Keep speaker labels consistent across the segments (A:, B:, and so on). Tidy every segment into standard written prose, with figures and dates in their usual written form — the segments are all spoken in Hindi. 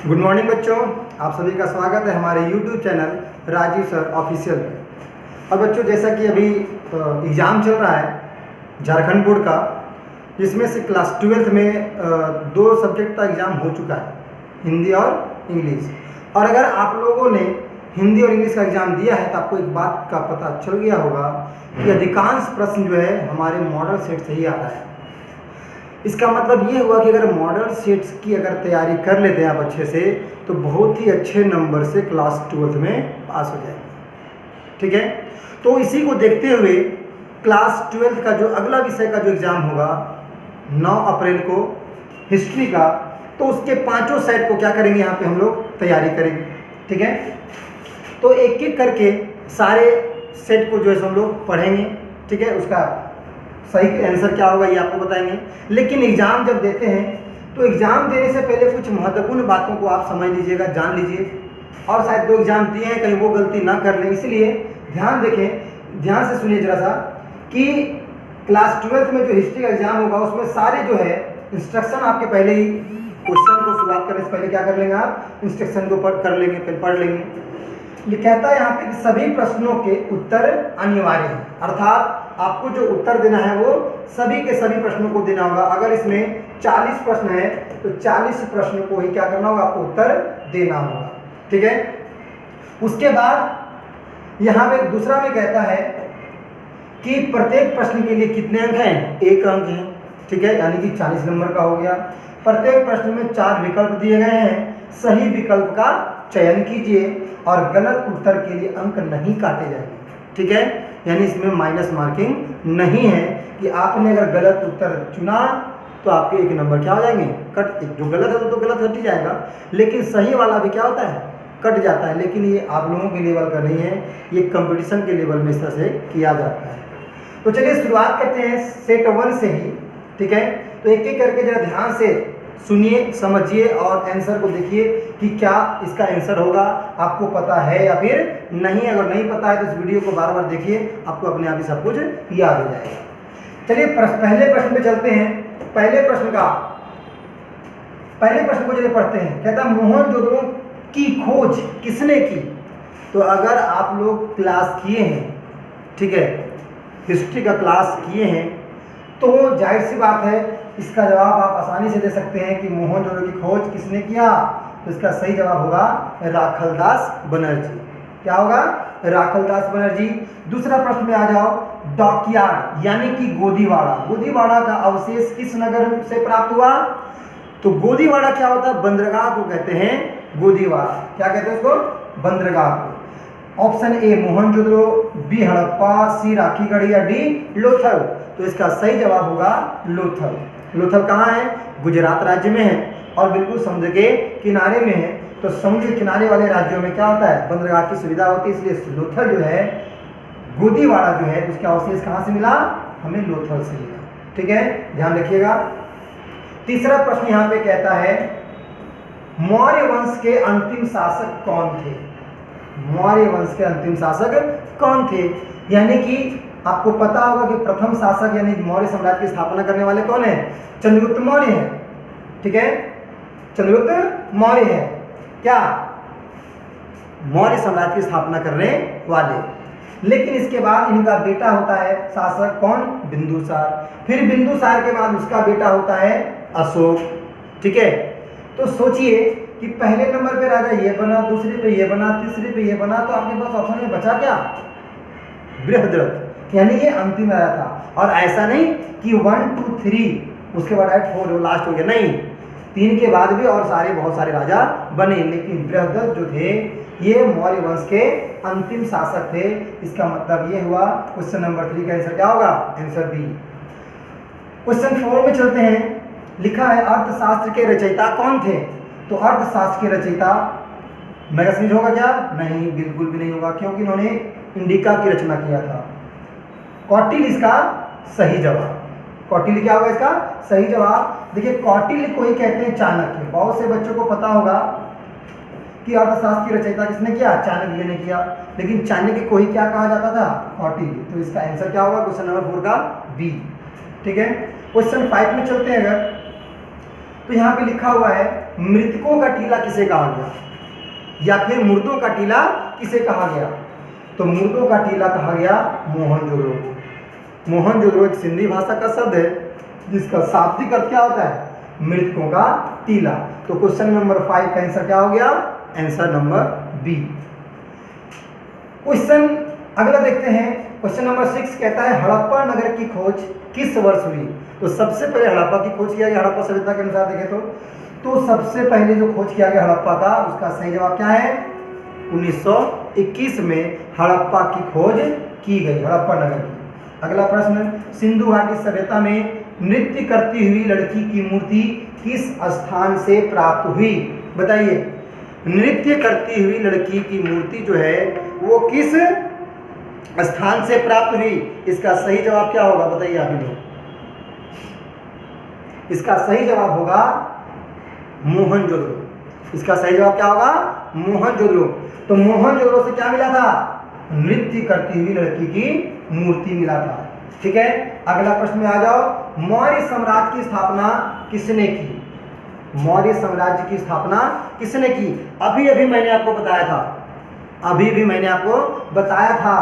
A: गुड मॉर्निंग बच्चों, आप सभी का स्वागत है हमारे YouTube channel Rajeev sir official में। और बच्चों, जैसा कि अभी एग्ज़ाम चल रहा है झारखंड बोर्ड का, जिसमें से क्लास 12th में दो सब्जेक्ट का एग्ज़ाम हो चुका है, हिंदी और इंग्लिश। और अगर आप लोगों ने हिंदी और इंग्लिश का एग्ज़ाम दिया है तो आपको एक बात का पता चल गया होगा कि अधिकांश प्रश्न जो है हमारे मॉडल सेट से ही आ रहा है। इसका मतलब ये हुआ कि अगर मॉडल सेट्स की अगर तैयारी कर लेते हैं आप अच्छे से, तो बहुत ही अच्छे नंबर से क्लास 12th में पास हो जाएंगे। ठीक है, तो इसी को देखते हुए क्लास 12th का जो अगला विषय का जो एग्ज़ाम होगा 9 अप्रैल को हिस्ट्री का, तो उसके पांचों सेट को क्या करेंगे, यहाँ पे हम लोग तैयारी करेंगे। ठीक है, तो एक एक करके सारे सेट को जो है हम लोग पढ़ेंगे। ठीक है, उसका सही आंसर क्या होगा ये आपको बताएंगे। लेकिन एग्ज़ाम जब देते हैं तो एग्ज़ाम देने से पहले कुछ महत्वपूर्ण बातों को आप समझ लीजिएगा, जान लीजिए। और शायद दो एग्ज़ाम दिए हैं, कहीं वो गलती ना कर लें, इसलिए ध्यान देखें, ध्यान से सुनिए ज़रा सा कि क्लास 12th में जो हिस्ट्री का एग्ज़ाम होगा उसमें सारे जो है इंस्ट्रक्शन आपके पहले ही, क्वेश्चन को शुरुआत करने से पहले क्या कर लेंगे आप, इंस्ट्रक्शन को कर लेंगे, फिर पढ़ लेंगे। ये कहता है यहाँ पे कि सभी प्रश्नों के उत्तर अनिवार्य हैं, अर्थात आपको जो उत्तर देना है वो सभी के सभी प्रश्नों को देना होगा। अगर इसमें 40 प्रश्न है तो 40 प्रश्न को ही क्या करना होगा, आपको उत्तर देना होगा। ठीक है, उसके बाद यहाँ पे दूसरा में कहता है कि प्रत्येक प्रश्न के लिए कितने अंक हैं, 1 अंक है। ठीक है, यानी कि 40 नंबर का हो गया। प्रत्येक प्रश्न में 4 विकल्प दिए गए हैं, सही विकल्प का चयन कीजिए और गलत उत्तर के लिए अंक नहीं काटे जाएंगे। ठीक है, यानी इसमें माइनस मार्किंग नहीं है कि आपने अगर गलत उत्तर चुना तो आपके 1 नंबर क्या हो जाएंगे, कट। जो गलत है तो गलत हट ही जाएगा, लेकिन सही वाला भी क्या होता है, कट जाता है। लेकिन ये आप लोगों के लेवल का नहीं है, ये कंपटीशन के लेवल में इस तरह से किया जाता है। तो चलिए शुरुआत करते हैं सेट 1 से ही। ठीक है, तो एक एक करके जरा ध्यान से सुनिए, समझिए और आंसर को देखिए कि क्या इसका आंसर होगा, आपको पता है या फिर नहीं। अगर नहीं पता है तो इस वीडियो को बार बार देखिए, आपको अपने आप ही सब कुछ याद हो जाएगा। चलिए पहले प्रश्न पे चलते हैं। पहले प्रश्न को चलिए पढ़ते हैं। कहता है मोहनजोदड़ो की खोज किसने की। तो अगर आप लोग क्लास किए हैं, ठीक है, हिस्ट्री का क्लास किए हैं, तो जाहिर सी बात है इसका जवाब आप आसानी से दे सकते हैं कि मोहनजोदड़ो की खोज किसने किया। तो इसका सही जवाब होगा राखलदास बनर्जी। क्या होगा, राखलदास बनर्जी। दूसरा प्रश्न में आ जाओ, डॉकयार्ड यानी कि गोदीवाड़ा। गोदीवाड़ा का अवशेष किस नगर से प्राप्त हुआ। तो गोदीवाड़ा क्या होता है, बंदरगाह को कहते हैं गोदीवाड़ा। क्या कहते हैं उसको, बंदरगाह को। Option A Mohenjodaro, B Harappa, C Rakhigarh या डी लोथल। तो इसका सही जवाब होगा लोथल। लोथल कहाँ है, गुजरात राज्य में है और बिल्कुल समुद्र के किनारे में है। तो समुद्र के किनारे वाले राज्यों में क्या होता है, बंदरगाह की सुविधा होती है, इसलिए लोथल जो है, गोदीवाड़ा जो है, उसका अवशेष कहाँ से मिला, हमें लोथल से मिला। ठीक है, ध्यान रखिएगा। तीसरा प्रश्न यहाँ पे कहता है मौर्य वंश के अंतिम शासक कौन थे। मौर्य वंश के अंतिम शासक कौन थे, यानी कि आपको पता होगा कि प्रथम शासक यानी मौर्य साम्राज्य की स्थापना करने वाले कौन है, चंद्रगुप्त मौर्य है। ठीक है, चंद्रगुप्त मौर्य है, क्या मौर्य साम्राज्य की स्थापना करने वाले। लेकिन इसके बाद इनका बेटा होता है शासक कौन, बिंदुसार। फिर बिंदुसार के बाद उसका बेटा होता है अशोक। ठीक है, तो सोचिए कि पहले नंबर पे राजा ये बना, दूसरे पे ये बना, तीसरे पे ये बना, तो आपके पास ऑप्शन में बचा क्या, बृहद्रथ, यानी ये अंतिम राजा था। और ऐसा नहीं कि 1 2 3 उसके बाद 4 लास्ट हो गया, नहीं, 3 के बाद भी और बहुत सारे राजा बने, लेकिन बृहद्रथ जो थे ये मौर्य वंश के अंतिम शासक थे। इसका मतलब ये हुआ क्वेश्चन नंबर 3 का आंसर क्या होगा, आंसर बी। क्वेश्चन 4 में चलते हैं। लिखा है अर्थशास्त्र के रचयिता कौन थे। तो अर्थशास्त्र के रचयिता मैगनीज होगा क्या, नहीं, बिल्कुल भी नहीं होगा, क्योंकि इन्होंने इंडिका की रचना किया था। कौटिल्य इसका सही जवाब। कौटिल्य क्या होगा इसका सही जवाब। देखिए कौटिल्य को ही कहते हैं चाणक्य। बहुत से बच्चों को पता होगा कि अर्थशास्त्र की रचयिता किसने किया, चाणक्य ने किया, लेकिन चाणक्य को ही क्या कहा जाता था, कौटिल्य। तो इसका आंसर क्या होगा, क्वेश्चन नंबर 4 का बी। ठीक है, क्वेश्चन 5 में चलते हैं। अगर तो यहाँ पे लिखा हुआ है मृतकों का टीला किसे कहा गया, या फिर मुर्दों का टीला किसे कहा गया। तो मुर्दों का टीला कहा गया मोहनजोदड़ो को। मोहनजोदड़ो एक सिंधी भाषा का शब्द है जिसका शाब्दिक अर्थ क्या होता है, मृतकों का टीला। तो क्वेश्चन नंबर 5 का आंसर क्या हो गया, आंसर नंबर बी। क्वेश्चन अगला देखते हैं, क्वेश्चन नंबर 6 कहता है हड़प्पा नगर की खोज किस वर्ष हुई। तो सबसे पहले हड़प्पा की खोज किया गया, हड़प्पा सभ्यता के अनुसार देखें तो सबसे पहले जो खोज किया गया हड़प्पा का, उसका सही जवाब क्या है, 1921 में हड़प्पा की खोज की गई, हड़प्पा नगर की। अगला प्रश्न, सिंधु घाटी सभ्यता में नृत्य करती हुई लड़की की मूर्ति किस स्थान से प्राप्त हुई। बताइए, नृत्य करती हुई लड़की की मूर्ति जो है वो किस स्थान से प्राप्त हुई। इसका सही जवाब क्या होगा, बताइए आप लोग। इसका सही जवाब होगा मोहनजोदड़ो। इसका सही जवाब क्या होगा, मोहनजोदड़ो। तो मोहनजोदड़ो से क्या मिला था, नृत्य करती हुई लड़की की मूर्ति मिला था। ठीक है, अगला प्रश्न में आ जाओ, मौर्य साम्राज्य की स्थापना किसने की। मौर्य साम्राज्य की स्थापना किसने की। अभी अभी मैंने आपको बताया था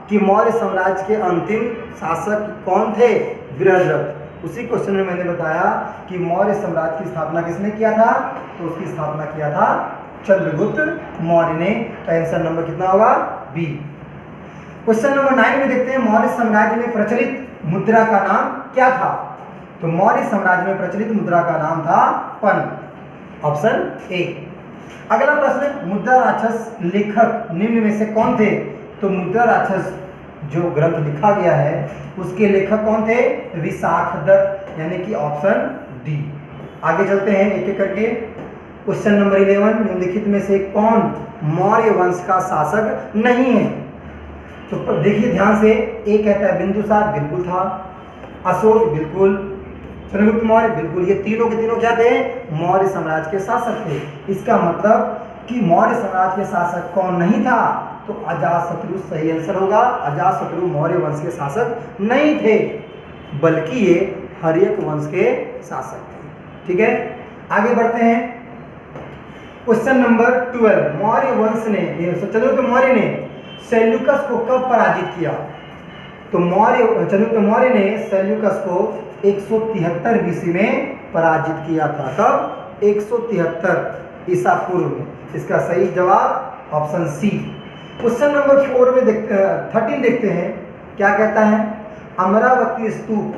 A: कि मौर्य साम्राज्य के अंतिम शासक कौन थे, बृहद्रथ। उसी क्वेश्चन में मैंने बताया कि मौर्य साम्राज्य की स्थापना किसने किया था, तो उसकी स्थापना किया था चंद्रगुप्त मौर्य ने। तो आंसर नंबर कितना होगा, बी। क्वेश्चन नंबर 9 में देखते हैं, मौर्य साम्राज्य में प्रचलित मुद्रा का नाम क्या था। तो मौर्य साम्राज्य में प्रचलित मुद्रा का नाम था पन, ऑप्शन ए। अगला प्रश्न, मुद्रा राक्षस लेखक निम्न में से कौन थे। तो मुद्रा राक्षस जो ग्रंथ लिखा गया है उसके लेखक कौन थे, विशाख दत्त, यानी कि ऑप्शन डी। आगे चलते हैं एक एक करके। क्वेश्चन नंबर 11, निम्नलिखित में से कौन मौर्य वंश का शासक नहीं है। तो देखिए ध्यान से, एक कहता है बिंदुसार, बिल्कुल था। अशोक बिल्कुल, चंद्रगुप्त मौर्य बिल्कुल। ये तीनों के तीनों क्या थे, मौर्य साम्राज्य के शासक थे। इसका मतलब कि मौर्य साम्राज्य के शासक कौन नहीं था, तो अजातशत्रु सही आंसर होगा। अजातशत्रु मौर्य वंश के शासक नहीं थे, बल्कि ये हर्यक वंश के शासक थे। ठीक है, आगे बढ़ते हैं। क्वेश्चन नंबर 12, मौर्य वंश ने, चंद्रगुप्त मौर्य ने सेल्यूकस को कब पराजित किया। तो चंद्रगुप्त मौर्य ने सेल्यूकस को 173 बीसी में पराजित किया था। कब, 173 ईसा पूर्व में। इसका सही जवाब ऑप्शन सी। क्वेश्चन नंबर 13 देखते हैं, क्या कहता है, अमरावती स्तूप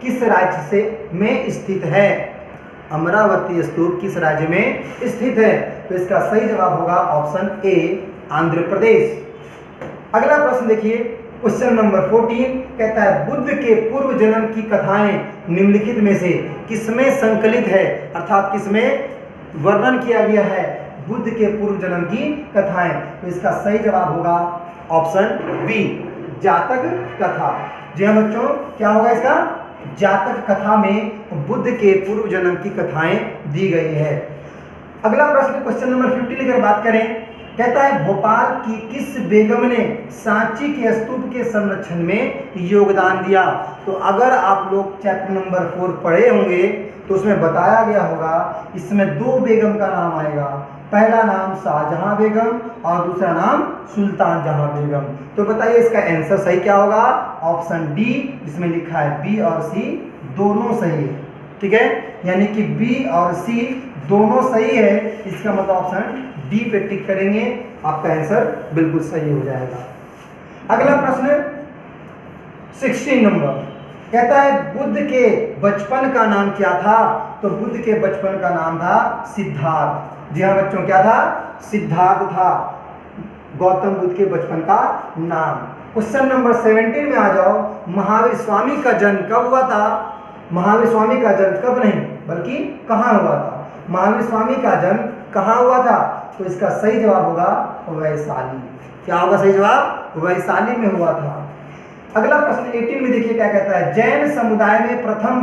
A: किस राज्य में स्थित है। अमरावती स्तूप किस राज्य में स्थित है। तो इसका सही जवाब होगा ऑप्शन ए, आंध्र प्रदेश। अगला प्रश्न देखिए, क्वेश्चन नंबर 14 कहता है, बुद्ध के पूर्व जन्म की कथाएं निम्नलिखित में से किसमें संकलित है, अर्थात किसमें वर्णन किया गया है बुद्ध के पूर्व जन्म की कथाएं। तो इसका सही जवाब होगा ऑप्शन बी, जातक कथा। जी हाँ बच्चों, क्या होगा इसका, जातक कथा में बुद्ध के पूर्व जन्म की कथाएं दी गई है। अगला प्रश्न क्वेश्चन नंबर 15 की अगर बात करें, कहता है भोपाल की किस बेगम ने सांची के स्तूप के संरक्षण में योगदान दिया। तो अगर आप लोग चैप्टर नंबर 4 पढ़े होंगे तो उसमें बताया गया होगा, इसमें 2 बेगम का नाम आएगा। पहला नाम शाहजहां बेगम और दूसरा नाम सुल्तान जहां बेगम। तो बताइए इसका आंसर सही क्या होगा, ऑप्शन डी, जिसमें लिखा है बी और सी दोनों सही है। ठीक है, यानी कि बी और सी दोनों सही है। इसका मतलब ऑप्शन डी पे टिक करेंगे, आपका आंसर बिल्कुल सही हो जाएगा। अगला प्रश्न 16 नंबर कहता है, बुद्ध के बचपन का नाम क्या था। तो बुद्ध के बचपन का नाम था सिद्धार्थ। जी हाँ बच्चों, क्या था, सिद्धार्थ था गौतम बुद्ध के बचपन का नाम। क्वेश्चन नंबर 17 में आ जाओ, महावीर स्वामी का जन्म कब हुआ था। महावीर स्वामी का जन्म कब नहीं बल्कि कहाँ हुआ था। महावीर स्वामी का जन्म कहाँ हुआ था। तो इसका सही जवाब होगा वैशाली। क्या होगा सही जवाब, वैशाली में हुआ था। अगला प्रश्न 18 में देखिए क्या कहता है, जैन समुदाय में प्रथम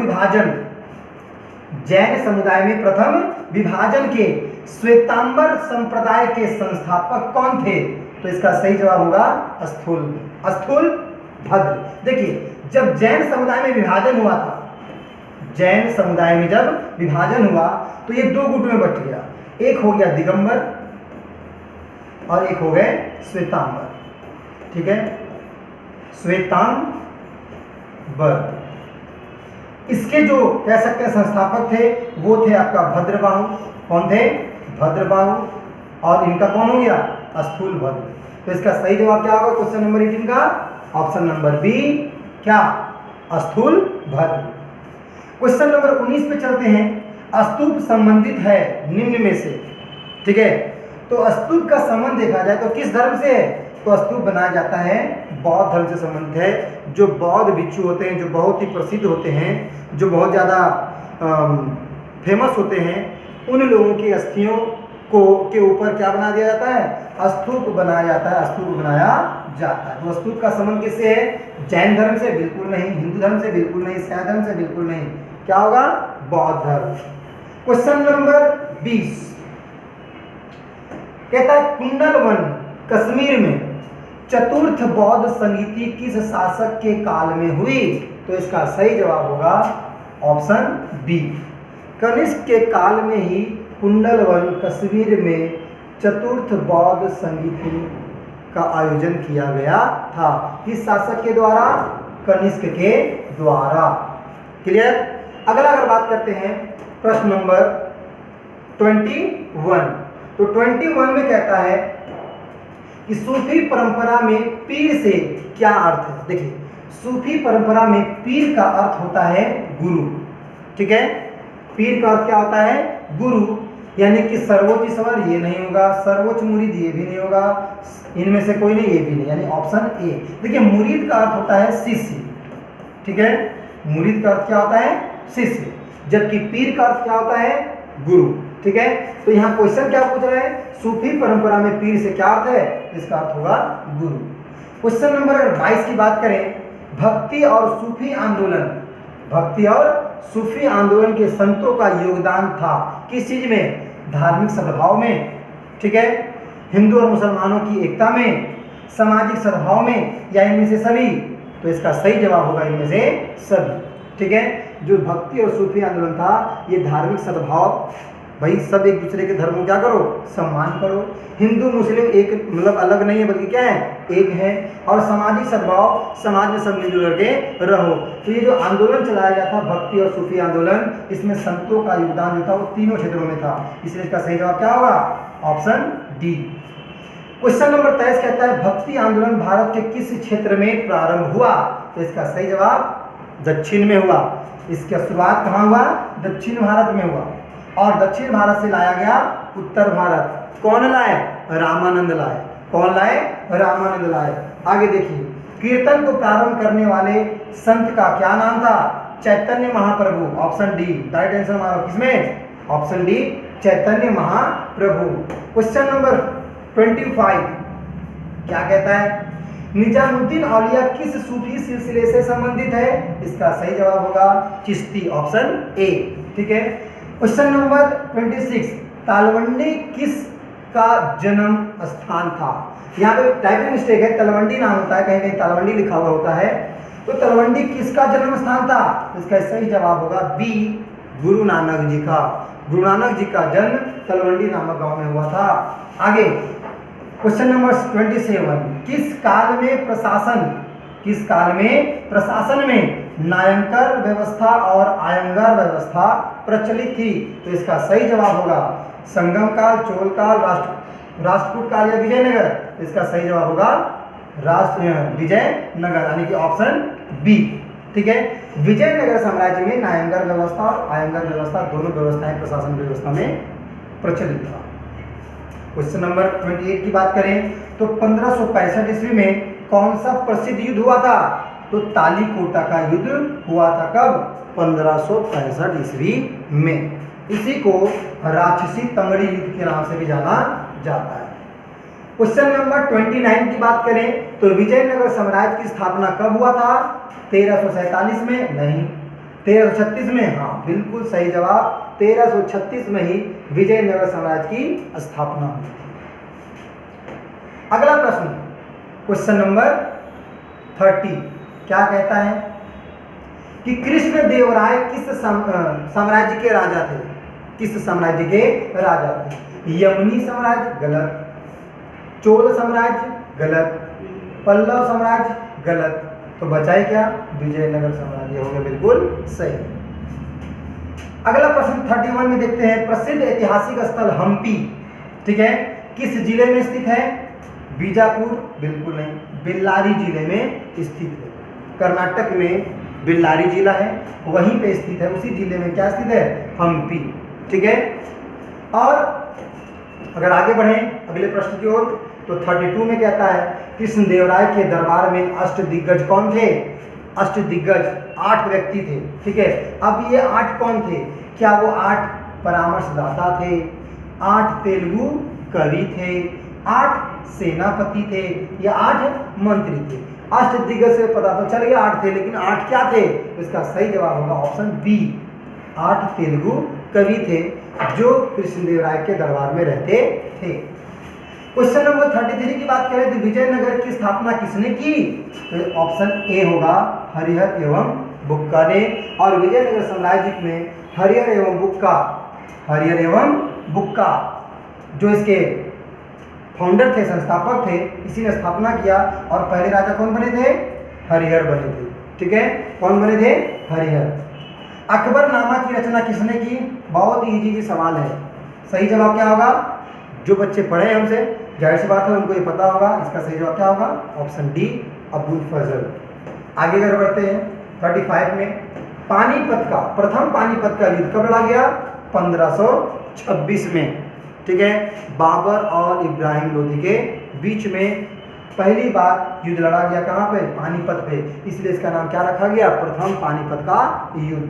A: विभाजन के श्वेतांबर संप्रदाय के संस्थापक कौन थे। तो इसका सही जवाब होगा स्थूल भद्र। देखिए, जब जैन समुदाय में विभाजन हुआ था, जैन समुदाय में जब विभाजन हुआ तो ये दो गुट में बट गया, एक हो गया दिगंबर और एक हो गए श्वेतांबर। ठीक है, श्वेतांबर। इसके जो कह सकते हैं संस्थापक थे वो थे आपका भद्रबाहु। कौन थे? भद्रबाहु। और इनका कौन हो गया? स्थूलभद्र। तो इसका सही जवाब क्या होगा क्वेश्चन नंबर 18 का? ऑप्शन नंबर बी, क्या? स्थूलभद्र। क्वेश्चन नंबर 19 पे चलते हैं। स्तूप संबंधित है निम्न में से। ठीक है, तो स्तूप का संबंध देखा जाए तो किस धर्म से है? तो स्तूप बनाया जाता है बौद्ध धर्म से संबंधित है। जो बौद्ध भिक्षु होते हैं, जो बहुत ही प्रसिद्ध होते हैं, जो बहुत ज़्यादा फेमस होते हैं, उन लोगों की अस्थियों को के ऊपर क्या बना दिया जाता है? स्तूप बनाया जाता है, स्तूप बनाया जाता है। तो स्तूप का संबंध किससे है? जैन धर्म से बिल्कुल नहीं, हिंदू धर्म से बिल्कुल नहीं, ईसाई धर्म से बिल्कुल नहीं। क्या होगा? बौद्ध धर्म। क्वेश्चन नंबर 20 कहता है कुंडलवन कश्मीर में चतुर्थ बौद्ध संगीति किस शासक के काल में हुई? तो इसका सही जवाब होगा ऑप्शन बी, कनिष्क के काल में ही कुंडलवन कश्मीर में चतुर्थ बौद्ध संगीति का आयोजन किया गया था। किस शासक के द्वारा? कनिष्क के द्वारा। क्लियर? अगला अगर बात करते हैं प्रश्न नंबर 21, तो 21 में कहता है कि सूफी परंपरा में पीर से क्या अर्थ है? देखिए, सूफी परंपरा में पीर का अर्थ होता है गुरु। ठीक है, पीर का अर्थ क्या होता है? गुरु। यानी कि सर्वोच्च ईश्वर ये नहीं होगा, सर्वोच्च मुरीद ये भी नहीं होगा, इनमें से कोई नहीं, ये भी नहीं, यानी ऑप्शन ए। देखिए, मुरीद का अर्थ होता है शिष्य। ठीक है, मुरीद का अर्थ क्या होता है? शिष्य। जबकि पीर का अर्थ क्या होता है? गुरु। ठीक है, तो यहाँ क्वेश्चन क्या पूछ रहे हैं? सूफी परंपरा में पीर से क्या अर्थ है? इसका अर्थ होगा गुरु। क्वेश्चन नंबर 22 की बात करें, भक्ति और सूफी आंदोलन, भक्ति और सूफी आंदोलन के संतों का योगदान था किस चीज में? धार्मिक सद्भाव में। ठीक है, हिंदू और मुसलमानों की एकता में, सामाजिक सद्भाव में, या इनमें से सभी? तो इसका सही जवाब होगा इनमें से सभी। ठीक है, जो भक्ति और सूफी आंदोलन था ये धार्मिक सद्भाव, भाई सब एक दूसरे के धर्म को क्या करो? सम्मान करो। हिंदू मुस्लिम एक मतलब अलग नहीं है, बल्कि क्या है? एक है। और सामाजिक सद्भाव, समाज में सब मिलजुल करके रहो। तो ये जो आंदोलन चलाया गया था भक्ति और सूफी आंदोलन, इसमें संतों का योगदान जो था वो तीनों क्षेत्रों में था। इसलिए इसका सही जवाब क्या होगा? Option D. क्वेश्चन नंबर 23 कहता है भक्ति आंदोलन भारत के किस क्षेत्र में प्रारंभ हुआ? तो इसका सही जवाब दक्षिण में हुआ। इसका शुरुआत कहाँ हुआ? दक्षिण भारत में हुआ, और दक्षिण भारत से लाया गया उत्तर भारत। कौन लाए? रामानंद लाए। कौन लाए? रामानंद लाए। आगे देखिए, कीर्तन को प्रारंभ करने वाले संत का क्या नाम था? Chaitanya Mahaprabhu. Option D, right answer हमारा किसमें? Option D, Chaitanya Mahaprabhu. Question number 25 क्या कहता है? निजामुद्दीन औलिया किस सूफी सिलसिले से संबंधित है? इसका सही जवाब होगा चिश्ती। Option A. ठीक है, क्वेश्चन नंबर 26 तालवंडी किस का जन्म स्थान था? यहाँ पे टाइपिंग मिस्टेक है, तलवंडी नाम होता है, कहीं कहीं तालवंडी लिखा हुआ होता है। तो तलवंडी किसका जन्म स्थान था? इसका सही जवाब होगा बी, गुरु नानक जी का। गुरु नानक जी का जन्म तलवंडी नामक गांव में हुआ था। आगे क्वेश्चन नंबर 27 किस काल में प्रशासन में नायंकर व्यवस्था और आयंगर व्यवस्था प्रचलित थी? तो इसका सही जवाब होगा संगम काल, चोल काल, राष्ट्रकूट काल या विजयनगर। इसका सही जवाब होगा विजयनगर, यानी कि ऑप्शन बी। ठीक है, विजयनगर साम्राज्य में नायंगर व्यवस्था और आयंगर व्यवस्था दोनों व्यवस्थाएं प्रशासन व्यवस्था में प्रचलित था। क्वेश्चन नंबर 28 की बात करें तो 1565 ईस्वी में कौन सा प्रसिद्ध युद्ध हुआ था? तो तालीकोटा का युद्ध हुआ था। कब? 1565 ईस्वी में। इसी को राक्षसी तंगड़ी युद्ध के नाम से भी जाना जाता है। क्वेश्चन नंबर 29 की बात करें तो विजयनगर साम्राज्य की स्थापना कब हुआ था? 1347 में? नहीं। 1336 में? हाँ, बिल्कुल सही जवाब। 1336 में ही विजयनगर साम्राज्य की स्थापना हुई। अगला प्रश्न क्वेश्चन नंबर 30 क्या कहता है कि कृष्णदेवराय किस साम्राज्य के राजा थे? किस साम्राज्य के राजा थे? यमुनी साम्राज्य गलत, चोल साम्राज्य गलत, पल्लव साम्राज्य गलत, तो बचाए क्या? विजयनगर साम्राज्य हो गया बिल्कुल सही। अगला प्रश्न 31 में देखते हैं, प्रसिद्ध ऐतिहासिक स्थल हम्पी, ठीक है, किस जिले में स्थित है? बीजापुर बिल्कुल नहीं, बेल्लारी जिले में स्थित है। कर्नाटक में बेल्लारी जिला है, वहीं पे स्थित है, उसी जिले में क्या स्थित है? हम्पी, ठीक है। और अगर आगे बढ़ें अगले प्रश्न की ओर, तो 32 में कहता है कृष्णदेवराय के दरबार में अष्टदिग्गज कौन थे? अष्टदिग्गज 8 व्यक्ति थे, ठीक है। अब ये 8 कौन थे? क्या वो 8 परामर्शदाता थे, 8 तेलुगु कवि थे, 8 सेनापति थे, या 8 मंत्री थे? अष्टदिग्गज से पता तो चल गया 8 थे, लेकिन 8 क्या थे? इसका सही जवाब होगा ऑप्शन बी, 8 तेलुगु कवि थे जो कृष्णदेवराय के दरबार में रहते थे। क्वेश्चन नंबर 33 की बात करें तो विजयनगर की स्थापना किसने की? तो ऑप्शन ए होगा हरिहर एवं बुक्का ने। और विजयनगर साम्राज्य में हरिहर एवं बुक्का जो इसके फाउंडर थे, संस्थापक थे, इसी ने स्थापना किया। और पहले राजा कौन बने थे? हरिहर बने थे, ठीक है। कौन बने थे? हरिहर। अकबरनामा की रचना किसने की? बहुत ही इजी सवाल है। सही जवाब क्या होगा? जो बच्चे पढ़े हमसे, जाहिर सी बात है उनको ये पता होगा। इसका सही जवाब क्या होगा? ऑप्शन डी, अबुल फजल। आगे अगर बढ़ते हैं 35 में, प्रथम पानीपत का युद्ध कब लड़ा गया? 1526 में, ठीक है। बाबर और इब्राहिम लोदी के बीच में पहली बार युद्ध लड़ा गया। कहाँ पे? पानीपत पे, इसलिए इसका नाम क्या रखा गया? प्रथम पानीपत का युद्ध।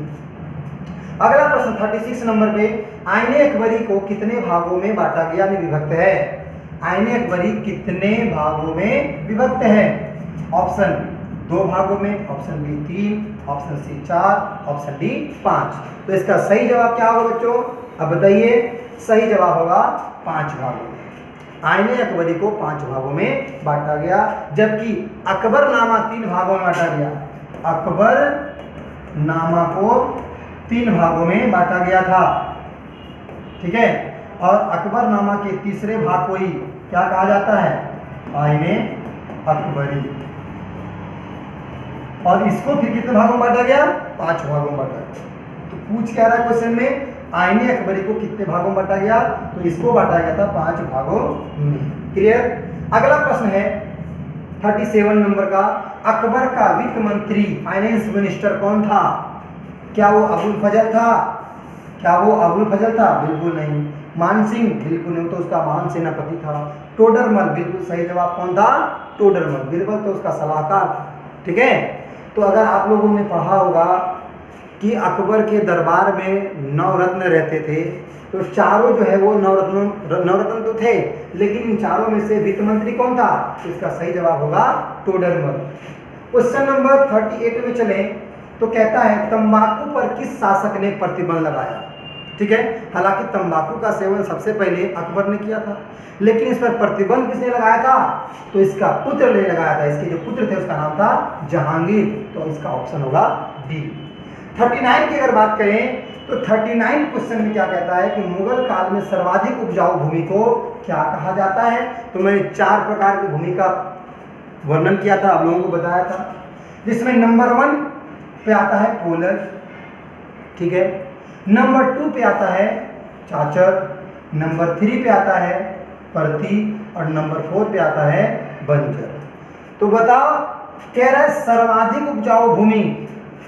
A: अगला प्रश्न 36 नंबर पे, आईने अकबरी को कितने भागों में बांटा गया, यानी विभक्त है? आईने अकबरी कितने भागों में विभक्त है? ऑप्शन 2 भागों में, option B 3, option C 4, option D 5। तो इसका सही जवाब क्या होगा बच्चों? अब बताइए। सही जवाब होगा 5 भागों में। आईने अकबरी को 5 भागों में बांटा गया, जबकि अकबरनामा 3 भागों में बांटा गया। अकबरनामा को 3 भागों में बांटा गया था, ठीक है। और अकबरनामा के तीसरे भाग को ही क्या कहा जाता है? आईने अकबरी। और इसको फिर कितने भागों में बांटा गया? 5 भागों में बांटा गया। तो पूछ क्या रहा है क्वेश्चन में? आईने अकबरी को कितने भागों में बांटा गया? तो इसको बांटा गया था 5 भागों में। क्लियर? अगला प्रश्न है 37 नंबर का, अकबर का वित्त मंत्री, फाइनेंस मिनिस्टर कौन था? क्या वो अबुल फजल था? बिल्कुल नहीं। मानसिंह? बिल्कुल नहीं, तो उसका महान सेनापति था। टोडरमल? बिल्कुल सही जवाब कौन था? टोडरमल। बिरबल तो उसका सलाहकार था, ठीक है। तो अगर आप लोगों ने पढ़ा होगा कि अकबर के दरबार में 9 रत्न रहते थे, तो चारों जो है वो नवरत्न तो थे, लेकिन इन चारों में से वित्त मंत्री कौन था? इसका सही जवाब होगा टोडरमल। क्वेश्चन नंबर 38 में चले तो कहता है तंबाकू पर किस शासक ने प्रतिबंध लगाया? ठीक है, हालांकि तंबाकू का सेवन सबसे पहले अकबर ने किया था, लेकिन इस पर प्रतिबंध किसने लगाया था? तो इसका पुत्र ने लगाया था। इसके जो पुत्र थे उसका नाम था जहांगीर। तो इसका ऑप्शन होगा डी। 39 की अगर बात करें तो 39 क्वेश्चन में क्या कहता है कि मुगल काल में सर्वाधिक उपजाऊ भूमि को क्या कहा जाता है? तो मैंने 4 प्रकार की भूमि का वर्णन किया था, आप लोगों को बताया था, जिसमें नंबर 1 पे आता है पोलर, ठीक है, नंबर 2 पे आता है चाचर, नंबर 3 पे आता है परती और नंबर 4 पे आता है बंजर। तो बताओ, कह रहा है सर्वाधिक उपजाऊ भूमि,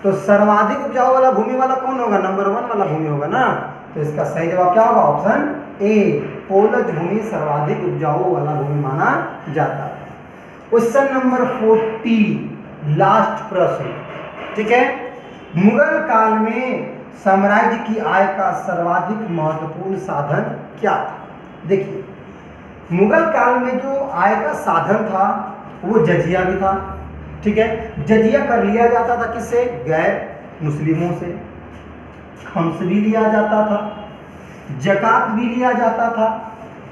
A: तो सर्वाधिक उपजाऊ वाला भूमि वाला कौन होगा? नंबर 1 वाला भूमि होगा ना। तो इसका सही जवाब क्या होगा? ऑप्शन ए, पोलज भूमि सर्वाधिक उपजाऊ वाला भूमि माना जाता है। क्वेश्चन नंबर 40, लास्ट प्रश्न, ठीक है। मुगल काल में साम्राज्य की आय का सर्वाधिक महत्वपूर्ण साधन क्या था? देखिए, मुगल काल में जो आय का साधन था वो जजिया भी था, ठीक है। जजिया कर लिया जाता था किससे? गैर मुस्लिमों से। खम्स भी लिया जाता था, जकात भी लिया जाता था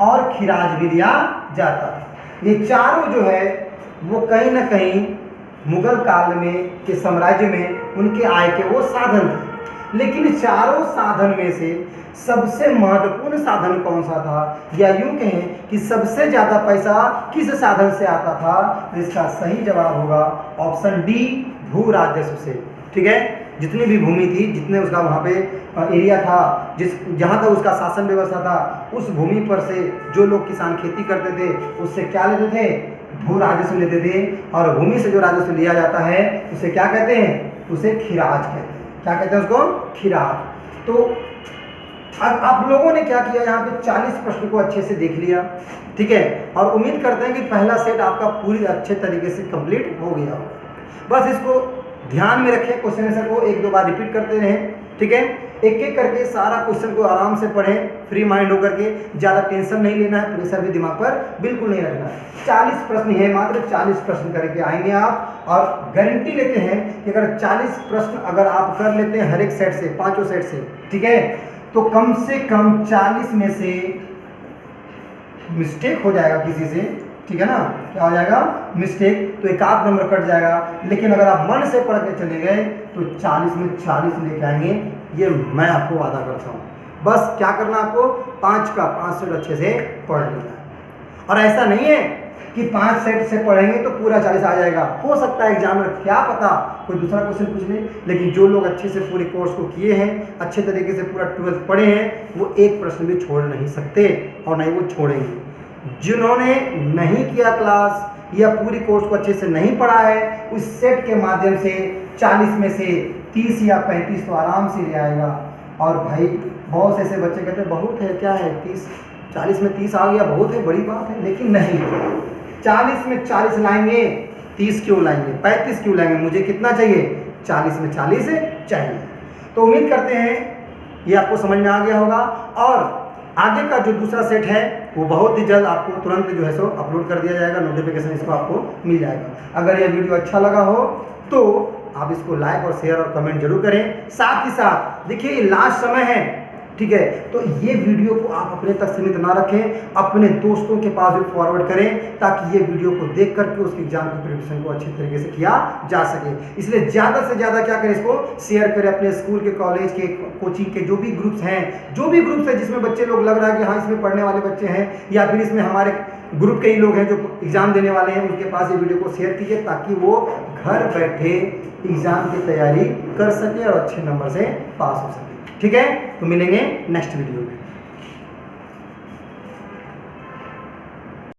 A: और खिराज भी लिया जाता था। ये चारों जो है वो कहीं ना कहीं मुगल काल में के साम्राज्य में उनके आय के वो साधन थे। लेकिन चारों साधन में से सबसे महत्वपूर्ण साधन कौन सा था, या यूं कहें कि सबसे ज़्यादा पैसा किस साधन से आता था? तो इसका सही जवाब होगा ऑप्शन डी, भू राजस्व से। ठीक है, जितनी भी भूमि थी, जितने उसका वहाँ पे एरिया था, जहाँ तक उसका शासन व्यवस्था था, उस भूमि पर से जो लोग किसान खेती करते थे उससे क्या लेते थे? भू राजस्व लेते थे। और भूमि से जो राजस्व लिया जाता है उसे क्या कहते हैं? उसे खिराज कहते हैं। क्या कहते हैं उसको? खिराज। तो अब आप लोगों ने क्या किया, यहाँ पे 40 प्रश्न को अच्छे से देख लिया। ठीक है, और उम्मीद करते हैं कि पहला सेट आपका पूरी अच्छे तरीके से कंप्लीट हो गया हो। बस इसको ध्यान में रखें, क्वेश्चन आंसर को 1-2 बार रिपीट करते रहें। ठीक है, एक एक करके सारा क्वेश्चन को आराम से पढ़ें, फ्री माइंड होकर के। ज़्यादा टेंशन नहीं लेना है, प्रेशर भी दिमाग पर बिल्कुल नहीं रखना है। 40 प्रश्न है, मात्र 40 प्रश्न करके आएंगे आप, और गारंटी लेते हैं कि अगर 40 प्रश्न अगर आप कर लेते हैं हर एक सेट से, पाँचों सेट से, ठीक है, तो कम से कम 40 में से मिस्टेक हो जाएगा किसी से। ठीक है ना, क्या हो जाएगा? मिस्टेक, तो 1-8 नंबर कट जाएगा। लेकिन अगर आप मन से पढ़ के चले गए तो 40 में 40 लेके आएंगे, ये मैं आपको वादा करता हूँ। बस क्या करना आपको? 5 का 5 सेट अच्छे से पढ़ लेना है। और ऐसा नहीं है कि 5 सेट से पढ़ेंगे तो पूरा 40 आ जाएगा। हो सकता है एग्जाम में क्या पता कोई दूसरा क्वेश्चन पूछ ले, लेकिन जो लोग अच्छे से पूरे कोर्स को किए हैं, अच्छे तरीके से पूरा 12th पढ़े हैं, वो एक प्रश्न भी छोड़ नहीं सकते और नहीं वो छोड़ेंगे। जिन्होंने नहीं किया क्लास या पूरी कोर्स को अच्छे से नहीं पढ़ा है, उस सेट के माध्यम से 40 में से 30 या 35 तो आराम से ले आएगा। और भाई बहुत से ऐसे बच्चे कहते हैं बहुत है, क्या है 40 में 30 आ गया, बहुत है, बड़ी बात है। लेकिन नहीं, 40 में 40 लाएंगे, 30 क्यों लाएंगे, 35 क्यों लाएंगे? मुझे कितना चाहिए? 40 में 40 चाहिए। तो उम्मीद करते हैं ये आपको समझ में आ गया होगा। और आगे का जो दूसरा सेट है वो बहुत ही जल्द आपको तुरंत जो है सो अपलोड कर दिया जाएगा, नोटिफिकेशन इसको आपको मिल जाएगा। अगर ये वीडियो अच्छा लगा हो तो आप इसको लाइक और शेयर और कमेंट जरूर करें। साथ ही साथ देखिए ये लास्ट समय है, ठीक है, तो ये वीडियो को आप अपने तक सीमित ना रखें, अपने दोस्तों के पास भी फॉरवर्ड करें, ताकि ये वीडियो को देख करके उसके एग्जाम की प्रिपरेशन को अच्छे तरीके से किया जा सके। इसलिए ज़्यादा से ज़्यादा क्या करें, इसको शेयर करें अपने स्कूल के, कॉलेज के, कोचिंग के जो भी ग्रुप्स हैं, जो भी ग्रुप्स हैं जिसमें बच्चे लोग लग रहा है कि हाँ इसमें पढ़ने वाले बच्चे हैं, या फिर इसमें हमारे ग्रुप के ही लोग हैं जो एग्ज़ाम देने वाले हैं, उनके पास ये वीडियो को शेयर कीजिए, ताकि वो घर बैठे एग्ज़ाम की तैयारी कर सके और अच्छे नंबर से पास हो सके। ठीक है, तो मिलेंगे नेक्स्ट वीडियो में।